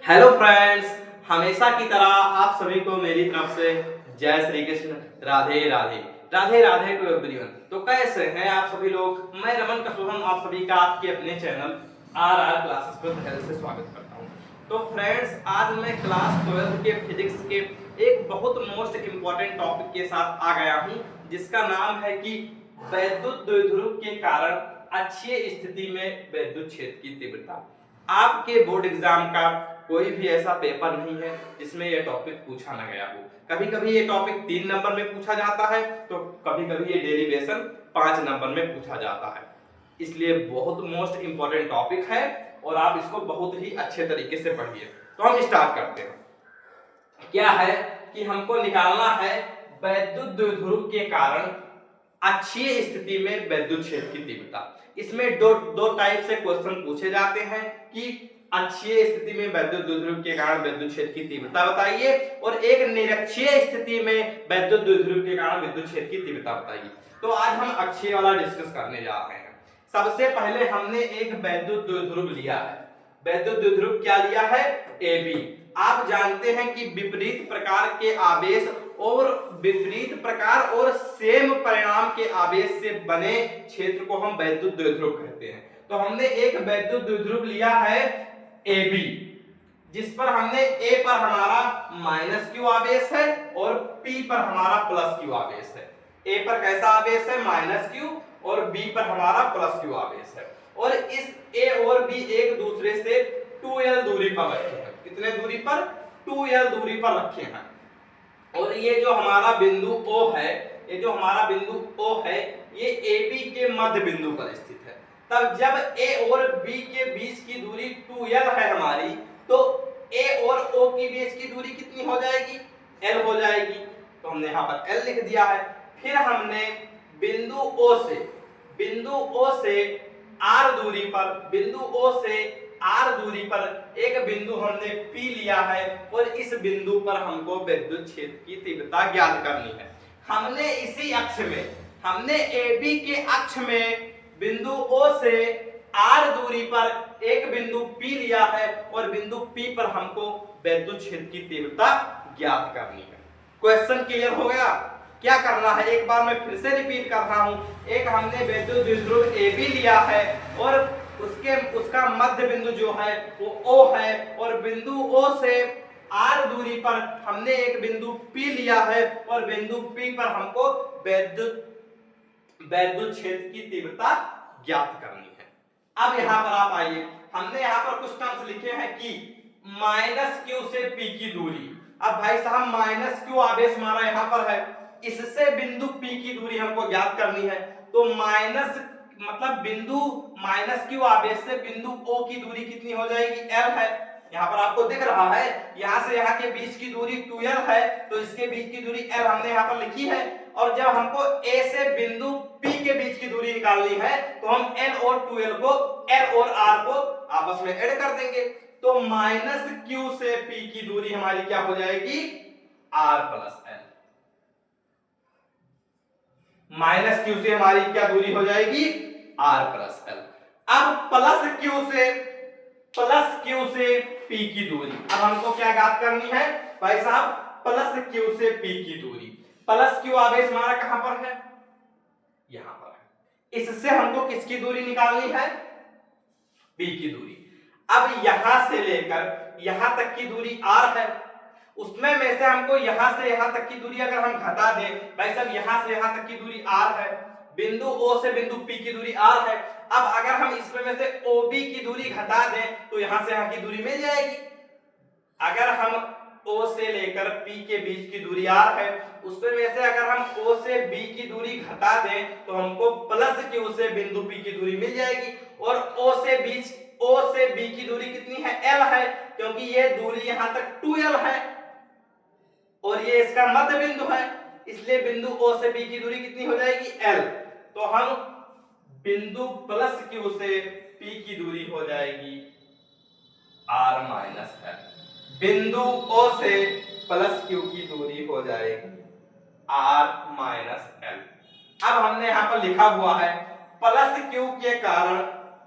Hello friends, हमेशा की तरह आप सभी को मेरी तरफ से जय श्री कृष्ण, राधे राधे। Radhe Radhe to everyone. तो कैसे हैं आप सभी लोग? मैं रमन कसोहम आप सभी का आपके अपने चैनल आर क्लासेस पर दिल से स्वागत करता हूं। तो फ्रेंड्स, आज मैं क्लास 12 के फिजिक्स के एक बहुत मोस्ट इंपॉर्टेंट टॉपिक के साथ आ गया हूं, जिसका नाम है कि वैद्युत द्विध्रुव के कारण अक्षीय स्थिति में वैद्युत क्षेत्र की तीव्रता। आपके बोर्ड एग्जाम का कोई भी ऐसा पेपर नहीं है जिसमें यह टॉपिक पूछा ना गया हो। कभी कभी ये टॉपिक 3 नंबर में पूछा जाता है, तो कभी कभी ये डेरिवेशन 5 नंबर में पूछा जाता है। इसलिए बहुत मोस्ट इंपॉर्टेंट टॉपिक है और आप इसको बहुत ही अच्छे तरीके से पढ़िए। तो हम स्टार्ट करते हैं। क्या है कि हमको निकालना है वैद्युत द्विध्रुव के कारण अक्षीय स्थिति में वैद्युत क्षेत्र की तीव्रता। इसमें दो टाइप से क्वेश्चन पूछे जाते हैं कि अक्षीय स्थिति में वैद्युत द्विध्रुव के कारण वैद्युत क्षेत्र की तीव्रता बताइए, और एक निरक्षीय स्थिति में वैद्युत द्विध्रुव के कारण विद्युत क्षेत्र की तीव्रता बताइए। तो आज हम अक्षीय वाला डिस्कस करने जा रहे हैं। सबसे पहले हमने एक वैद्युत द्विध्रुव लिया है। वैद्युत द्विध्रुव क्या लिया है? AB। आप जानते हैं कि विपरीत प्रकार के आवेश और विपरीत प्रकार और सेम परिणाम के आवेश से बने क्षेत्र को हम वैद्युत द्विध्रुव कहते हैं। तो हमने एक वैद्युत द्विध्रुव लिया है AB, जिस पर हमने A पर हमारा -q आवेश है और P पर हमारा +q आवेश है। A पर कैसा आवेश है? -q, और B पर हमारा +q आवेश है। और इस A और B एक दूसरे से 2l दूरी पर रखे हैं। कितने दूरी पर? 2l दूरी पर रखे हैं। और ये जो हमारा बिंदु O है, ये जो हमारा बिंदु O है, ये AB के मध्य बिंदु पर स्थित है। तब जब A और B के बीच की दूरी 2l है हमारी, तो A और O के बीच की दूरी कितनी हो जाएगी? l हो जाएगी। तो हमने यहाँ पर l लिख दिया है। फिर हमने बिंदु O से r दूरी पर, बिंदु O से r दूरी पर एक बिंदु हमने P लिया है, और इस बिंदु पर हमको विद्युत क्षेत्र की तीव्रता ज्ञात करनी है। हमने इसी अक्ष में, हमने AB के अक्ष में बिंदु O से r दूरी पर एक बिंदु P लिया है, और बिंदु P पर हमको विद्युत क्षेत्र की तीव्रता ज्ञात करनी है। क्वेश्चन क्लियर हो गया? क्या करना है, एक बार मैं फिर से रिपीट कर रहा हूं। एक हमने वैद्युत द्विध्रुव AB लिया है, और उसका मध्य बिंदु जो है वो O है, और बिंदु O से r दूरी पर हमने एक बिंदु P लिया है, और बिंदु P पर हमको वैद्युत क्षेत्र की तीव्रता ज्ञात करनी है। अब यहां पर आप आइए, हमने यहां पर कुछ टर्म्स लिखे हैं कि -q से P की दूरी। अब भाई साहब -q आवेश हमारा यहां पर है, इससे बिंदु P की दूरी हमको ज्ञात करनी है। तो मतलब बिंदु -q आवेश से बिंदु O की दूरी कितनी हो जाएगी? l है। यहाँ पर आपको दिख रहा है, यहाँ से यहाँ के बीच की दूरी 2l है, तो इसके बीच की दूरी l हमने यहाँ पर लिखी है। और जब हमको A से बिंदु P के बीच की दूरी निकालनी है, तो हम l और 2l को, l और r को आपस में ऐड कर देंगे। तो -q से P की दूरी हमारी क्या हो जाएगी? r + l। -q से हमारी क्या दूरी हो जाएगी? r + l। अब +q से P की दूरी, अब हमको क्या ज्ञात करनी है भाई साहब? +q से P की दूरी। +q आवेश हमारा कहां पर है? यहां पर है। इससे हमको किसकी दूरी निकालनी है? P की दूरी। अब यहां से लेकर यहां तक की दूरी r है, उसमें में से हमको यहां से यहां तक की दूरी अगर हम घटा दें, भाई साहब यहां से यहां तक की दूरी r है, बिंदु O से बिंदु P की दूरी r है। अब अगर हम इसमें में से OB की दूरी घटा दें, तो यहां से यहां की दूरी मिल जाएगी। अगर हम O से लेकर P के बीच की दूरी r है, उसमें में से अगर हम O से B की दूरी घटा दें, तो हमको +q से बिंदु P की दूरी मिल जाएगी। और O से B की दूरी कितनी है? l है, क्योंकि ये दूरी यहां तक 2l है और ये इसका मध्य बिंदु है, इसलिए बिंदु O से B की दूरी कितनी हो जाएगी? l। तो हम बिंदु +q से P की दूरी हो जाएगी r - l। बिंदु O से +q की दूरी हो जाएगी r - l। अब हमने यहां पर लिखा हुआ है +q के कारण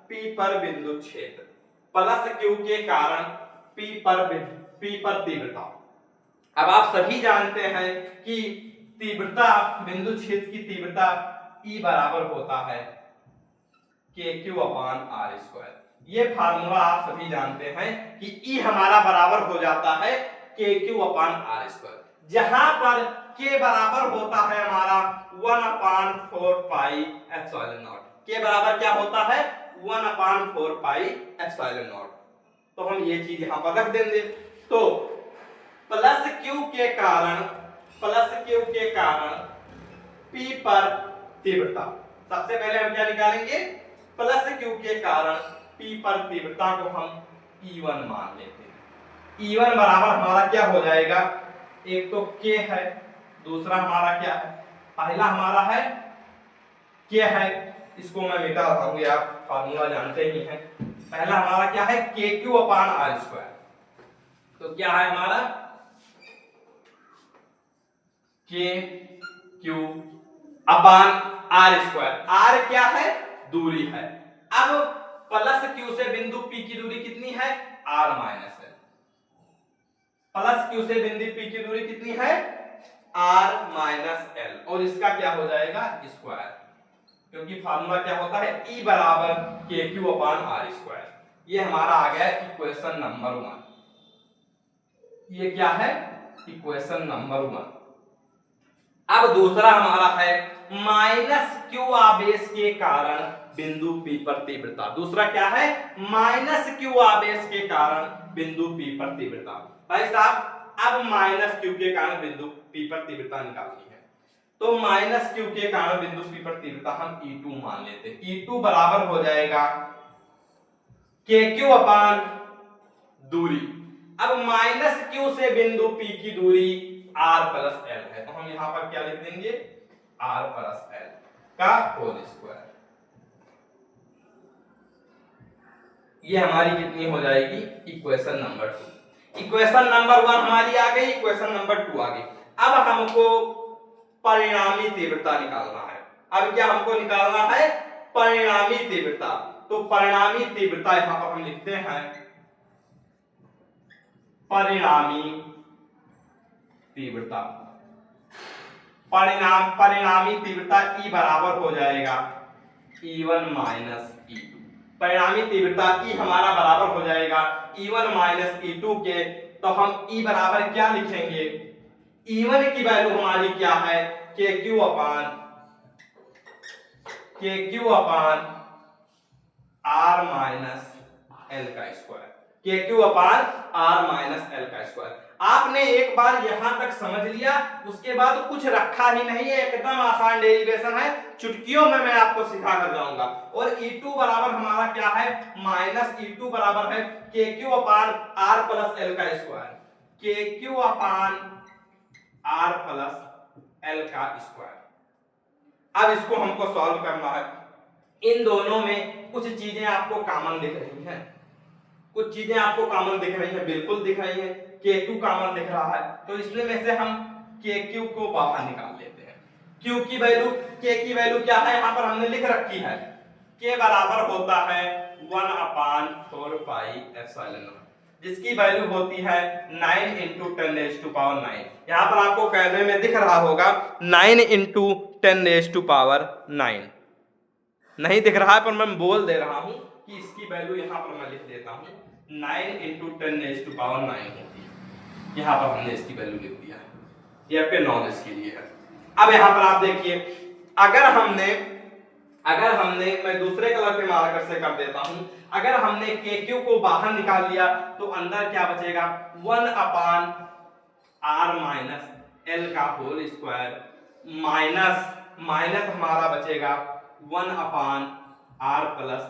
P पर बिंदु क्षेत्र, +q के कारण P पर तीव्रता। अब आप सभी जानते हैं कि तीव्रता, बिंदु छेद की तीव्रता E बराबर होता है KQ/R²। ये फार्मूला आप सभी जानते हैं कि E हमारा बराबर हो जाता है KQ/R², जहां पर K बराबर होता है हमारा 1/4 पाई एप्सिलॉन नॉट। K बराबर क्या होता है? 1/4 पाई एप्सिलॉन नॉट। तो हम ये चीज यहां पर रख देंगे। तो प्लस Q के कारण P पर तीव्रता, सबसे पहले हम क्या निकालेंगे? प्लस Q के कारण P पर तीव्रता को हम E1 मान लेते हैं। E1 बराबर हमारा क्या हो जाएगा? एक तो K है, दूसरा हमारा क्या है? पहला हमारा है K है, इसको मैं मिटा रहा हूं, आप फार्मूला जानते ही हैं। पहला हमारा क्या है? KQ/R²। तो क्या है हमारा? KQ/R²। R क्या है? दूरी है। अब प्लस Q से बिंदु P की दूरी कितनी है? R minus L। Plus Q से बिंदु P की दूरी कितनी है? R माइनस L, और इसका क्या हो जाएगा? स्क्वायर, क्योंकि फार्मूला क्या होता है? E बराबर KQ/R²। ये हमारा आ गया इक्वेशन नंबर 1। ये क्या है? Equation number 1। अब दूसरा हमारा है माइनस Q आवेश के कारण बिंदु P पर तीव्रता। दूसरा क्या है? माइनस Q आवेश के कारण बिंदु P पर तीव्रता। भाई साहब, अब माइनस Q के कारण बिंदु P पर तीव्रता निकालनी है। तो माइनस Q के कारण बिंदु P पर तीव्रता हम E2 मान लेते हैं। E2 बराबर हो जाएगा KQ/ दूरी। अब माइनस Q से बिंदु P की दूरी R प्लस L है, तो हम यहां पर क्या लिख देंगे? R प्लस L का होल स्क्वायर। ये हमारी कितनी हो जाएगी? Equation number 2। इक्वेशन नंबर 1 हमारी आ गई, इक्वेशन नंबर 2 आ गई। अब हमको परिणामी तीव्रता निकालना है। अब क्या हमको निकालना है? परिणामी तीव्रता। तो परिणामी तीव्रता यहां पर हम लिखते हैं परिणामी तीव्रता। परिणामी तीव्रता E बराबर हो जाएगा E1 माइनस E2। परिणामी तीव्रता E हमारा बराबर हो जाएगा E1 माइनस E2 के। तो हम E बराबर क्या लिखेंगे? E1 की वैल्यू हमारी क्या है? KQ/R माइनस L का स्क्वायर। KQ/R माइनस L का स्क्वायर। आपने एक बार यहां तक समझ लिया, उसके बाद कुछ रखा ही नहीं है, एकदम आसान डेरिवेशन है, चुटकियों में मैं आपको सिखा कर जाऊंगा। और E2 बराबर हमारा क्या है? माइनस E2 बराबर है KQ/R प्लस L का स्क्वायर। KQ/R प्लस L का स्क्वायर। अब इसको हमको सॉल्व करना है। इन दोनों में कुछ चीजें आपको कॉमन दिख रही हैं, कुछ चीजें आपको कॉमन दिख रही हैं, बिल्कुल दिख रही हैं। KQ कॉमन दिख रहा है, तो इसमें में से हम KQ को बाहर निकाल लेते हैं। Q की वैल्यू, K की वैल्यू क्या है? यहां पर हमने लिख रखी है, K बराबर होता है 1/4 पाई एप्सिलॉन नॉट, जिसकी वैल्यू होती है 9 × 10⁹। यहां पर आपको कैमरे में दिख रहा होगा 9 × 10⁹। नहीं दिख रहा है, पर मैं बोल दे रहा हूं कि इसकी वैल्यू यहां पर मैं लिख देता हूं 9 × 10⁹ होती है। यहां पर हमने इसकी वैल्यू लिख दिया है, ये आपके नॉलेज के लिए है। अब यहां पर आप देखिए, अगर हमने मैं दूसरे कलर के मार्कर से कर देता हूं, अगर हमने KQ को बाहर निकाल लिया तो अंदर क्या बचेगा? 1/R माइनस L का होल स्क्वायर माइनस हमारा बचेगा 1/R प्लस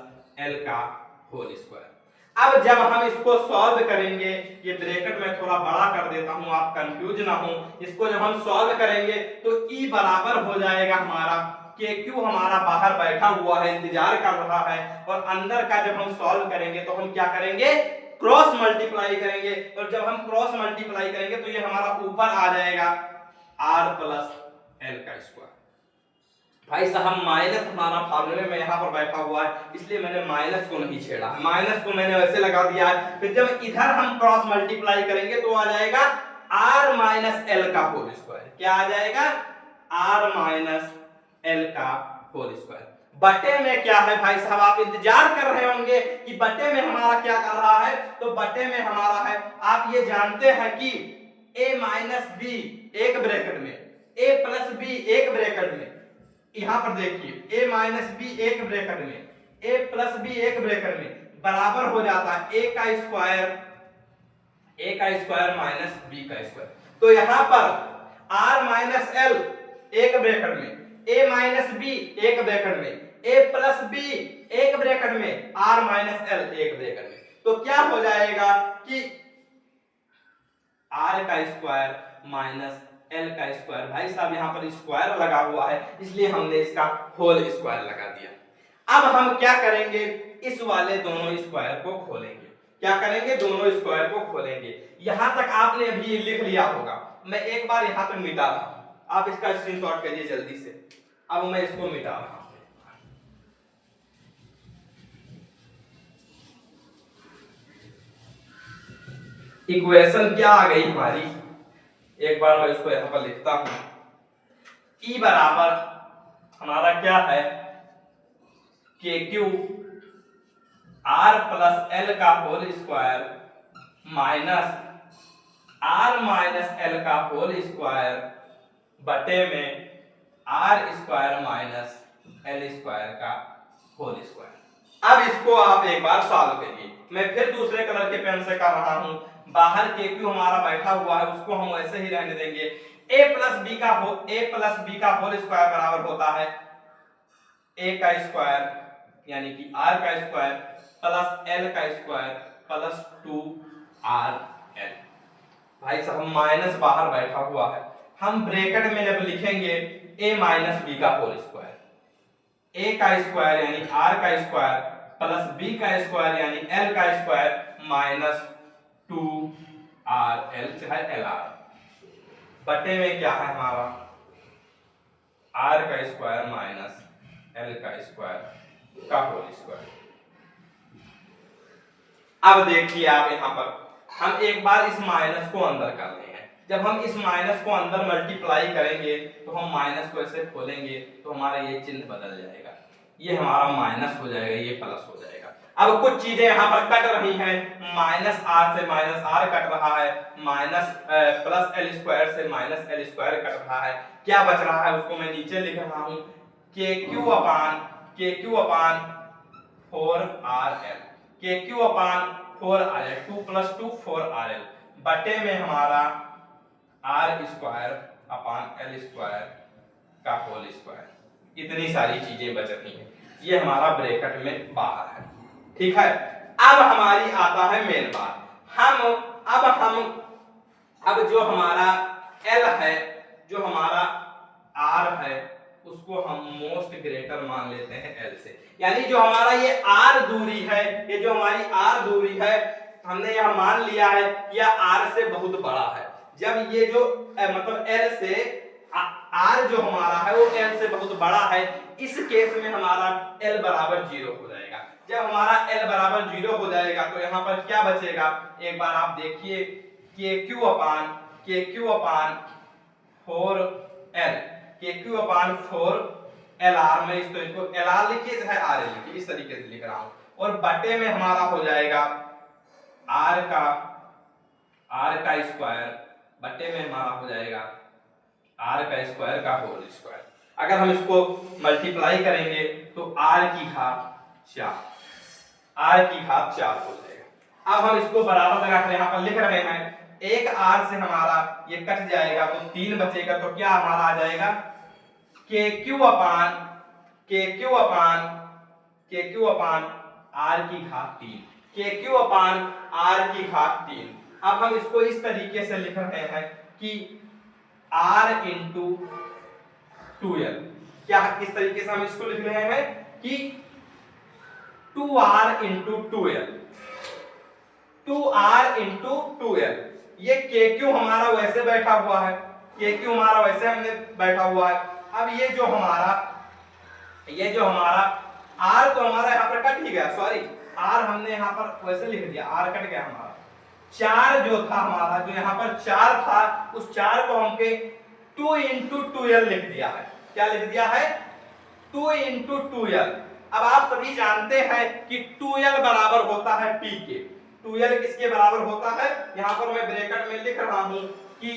L का होल स्क्वायर। अब जब हम इसको सॉल्व करेंगे, ये ब्रैकेट में थोड़ा बड़ा कर देता हूं, आप कंफ्यूज ना हो। इसको जब हम सॉल्व करेंगे तो E बराबर हो जाएगा हमारा KQ हमारा बाहर बैठा हुआ है, इंतजार कर रहा है, और अंदर का जब हम सॉल्व करेंगे तो हम क्या करेंगे? क्रॉस मल्टीप्लाई करेंगे, और जब हम क्रॉस मल्टीप्लाई करेंगे तो ये हमारा ऊपर आ जाएगा R प्लस L का स्क्वायर। भाई साहब माइनस हमारा फार्मूले में यहाँ पर बैठा हुआ है, इसलिए मैंने माइनस को नहीं छेड़ा, माइनस को मैंने वैसे लगा दिया है। फिर जब इधर हम क्रॉस मल्टीप्लाई करेंगे तो आ जाएगा r माइनस एल का होल स्क्वायर। क्या आ जाएगा? r माइनस एल का होल स्क्वायर। बटे में क्या है भाई साहब, आप इंतजार कर रहे होंगे कि बटे में हमारा क्या कर रहा है, तो बटे में हमारा है, आप ये जानते हैं कि a माइनस बी एक ब्रैकेट में, a प्लस बी एक ब्रैकेट में, यहां पर देखिए a माइनस बी एक ब्रैकेट में, a प्लस बी एक ब्रैकेट में बराबर हो जाता है a का स्क्वायर माइनस b का स्क्वायर। तो यहां पर r माइनस एल एक ब्रैकेट में, a माइनस बी एक ब्रैकेट में, a प्लस बी एक ब्रैकेट में, r माइनस एल एक ब्रैकेट में। तो क्या हो जाएगा कि r का स्क्वायर माइनस एल का स्क्वायर। भाई साहब यहाँ पर स्क्वायर लगा हुआ है, इसलिए हमने इसका होल स्क्वायर लगा दिया। अब हम क्या करेंगे, इस वाले दोनों स्क्वायर को खोलेंगे। क्या करेंगे? दोनों स्क्वायर को खोलेंगे। यहां तक आपने अभी लिख लिया होगा, मैं एक बार यहां तक मिटा रहा हूं, आप इसका स्क्रीनशॉट करिए जल्दी से। अब मैं इसको मिटा रहा हूं। इक्वेशन क्या आ गई हमारी, एक बार मैं इसको यहां पर लिखता हूं। E बराबर हमारा क्या है, k q r plus l का whole square minus r minus l का होल स्क्वायर बटे में r square minus l square का होल स्क्वायर। अब इसको आप एक बार सॉल्व करिए। मैं फिर दूसरे कलर के पेन से कर रहा हूं। बाहर के क्यू हमारा बैठा हुआ है, उसको हम वैसे ही रहने देंगे। a प्लस बी का होल स्क्वायर बराबर होता है a का स्क्वायर यानी कि r का स्क्वायर प्लस l का स्क्वायर प्लस 2rl। भाई साहब माइनस बाहर बैठा हुआ है, हम ब्रैकेट में जब लिखेंगे a माइनस बी का होल स्क्वायर, a का स्क्वायर यानी r का स्क्वायर प्लस b का स्क्वायर यानी l का स्क्वायर माइनस 2rl चाहे lr बटे में क्या है हमारा r का स्क्वायर माइनस l का स्क्वायर का होल स्क्वायर। अब देखिए आप यहाँ पर हम एक बार इस माइनस को अंदर कर रहे हैं। जब हम इस माइनस को अंदर मल्टीप्लाई करेंगे तो हम माइनस को ऐसे खोलेंगे तो हमारा ये चिन्ह बदल जाएगा, ये हमारा माइनस हो जाएगा, ये प्लस हो जाएगा। अब कुछ चीजें यहाँ पर कट रही हैं, माइनस आर से माइनस आर कट रहा है, माइनस प्लस एल स्क्वायर से माइनस एल स्क्वायर कट रहा है। क्या बच रहा है उसको मैं नीचे लिख रहा हूँ, के क्यू अपान 4rl, के क्यू अपान 4rl 2 प्लस 2 4rl बटे में हमारा r square upon l square का होल स्क्वायर। इतनी सारी चीजें बच रही हैं, ये हमारा ब्रैकेट में बाहर है। ठीक है, अब हमारी आता है मेन बात। अब जो हमारा L है, जो हमारा R है, उसको हम मोस्ट ग्रेटर मान लेते हैं L से। यानी जो हमारा ये R दूरी है, ये जो हमारी R दूरी है, हमने यह मान लिया है कि यह R से बहुत बड़ा है। जब ये जो मतलब L से R जो हमारा है वो L से बहुत बड़ा है, इस केस में हमारा L बराबर 0 हो जाएगा। जब हमारा L बराबर 0 हो जाएगा तो यहाँ पर क्या बचेगा, एक बार आप देखिए, के क्यू अपान 4LR में इसको LR लिखिए चाहे RL लिखिए, इस तरीके से लिख रहा हूँ। और बटे में हमारा हो जाएगा R का स्क्वायर, बटे में हमारा हो जाएगा R का स्क्वायर का होल स्क्वायर। अगर हम इसको मल्टीप्लाई करेंगे तो R की घात 4 हो जाएगा। अब हम इसको बराबर लगाकर यहाँ पर लिख रहे हैं, एक R से हमारा ये कट जाएगा तो 3 बचेगा, तो क्या हमारा आ जाएगा, के क्यू अपान R की घात 3, के क्यू अपान R की घात 3। अब हम इसको इस तरीके से लिख रहे हैं कि R इंटू 2L, क्या इस तरीके से हम इसको लिख रहे हैं कि 2R इंटू 2L। ये के क्यू हमारा वैसे बैठा हुआ है, के क्यू हमारा वैसे हमने बैठा हुआ है। अब ये जो हमारा ये जो हमारा आर तो हमारा यहाँ पर कट ही गया, सॉरी आर हमने यहाँ पर वैसे लिख दिया, आर कट गया हमारा। 4 जो था हमारा, जो यहाँ पर 4 था, उस 4 को हमके 2 इंटू 2l लिख दिया है। क्या लिख दिया है? 2 इंटू 2l। अब आप सभी जानते हैं कि 2l बराबर होता है p के। 2l किसके बराबर होता है? यहाँ पर मैं ब्रैकेट में लिख रहा हूं कि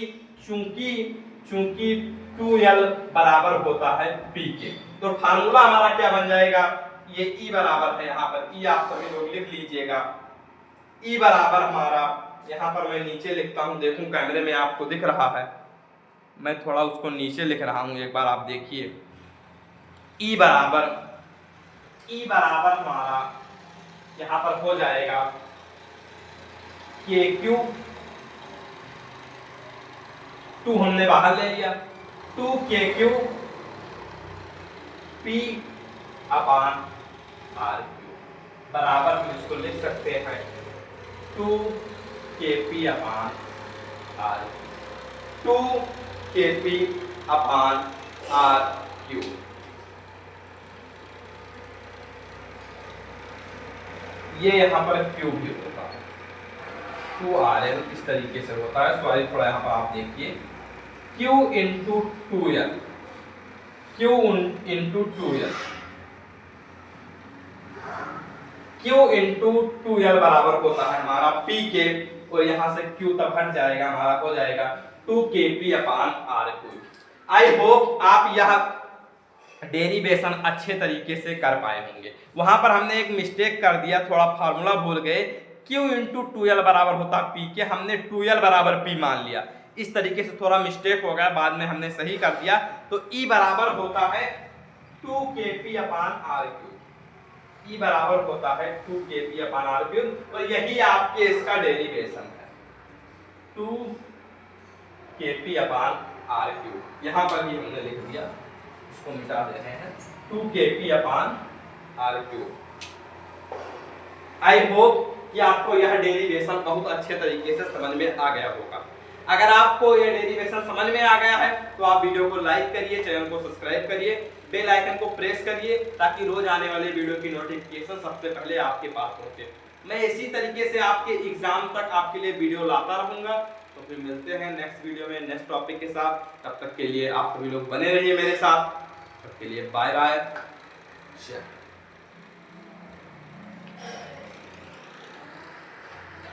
चूंकि 2l बराबर होता है p के, तो फार्मूला हमारा क्या बन जाएगा? ये E बराबर है, यहाँ पर E आप सभी लोग लिख लीजिएगा। E बराबर हमारा, यहाँ पर मैं नीचे लिखता हूँ, देखूं कैमरे में आपको दिख रहा है, मैं थोड़ा उसको नीचे लिख रहा हूँ, एक बार आप देखिए। E बराबर हमारा यहाँ पर हो जाएगा KQ, 2 हमने बाहर ले लिया, 2KQ P अपान RQ बराबर हम इसको लिख सकते हैं 2KP अपान RQ, 2KP अपान RQ। ये यहाँ पर क्यूब भी होता है, 2RL इस तरीके से होता है। सॉरी थोड़ा यहाँ पर आप देखिए, Q into 2L, Q into 2L, Q into 2L बराबर होता है हमारा P के, और यहाँ से Q तक हट जाएगा, हमारा हो जाएगा 2KP upon RQ। I hope आप यह डेरिवेशन अच्छे तरीके से कर पाए होंगे। वहां पर हमने एक मिस्टेक कर दिया, थोड़ा फार्मूला भूल गए। Q इंटू 2L बराबर होता P के, हमने 2L बराबर P मान लिया, इस तरीके से थोड़ा मिस्टेक हो गया, बाद में हमने सही कर दिया। तो E बराबर होता है 2KP अपान RQ, E बराबर होता है 2KP अपान RQ, और यही आपके इसका डेरिवेशन है 2KP अपान RQ। यहाँ पर भी हमने लिख दिया, इसको मिटा दे रहे हैं, 2KP upon RQ। I hope कि आपको यह डेरिवेशन बहुत अच्छे तरीके से समझ में आ गया होगा। अगर आपको यह डेरिवेशन समझ में आ गया है तो आप वीडियो को लाइक करिए, चैनल को सब्सक्राइब करिए, बेल आइकन को प्रेस करिए, ताकि रोज आने वाले वीडियो की नोटिफिकेशन सबसे पहले आपके पास पहुंचे। मैं इसी तरीके से आपके एग्जाम तक आपके लिए वीडियो लाता रहूंगा। तो फिर मिलते हैं नेक्स्ट वीडियो में नेक्स्ट टॉपिक के साथ। तब तक के लिए आप सभी लोग बने रहिए मेरे साथ। तब के लिए बाय बाय।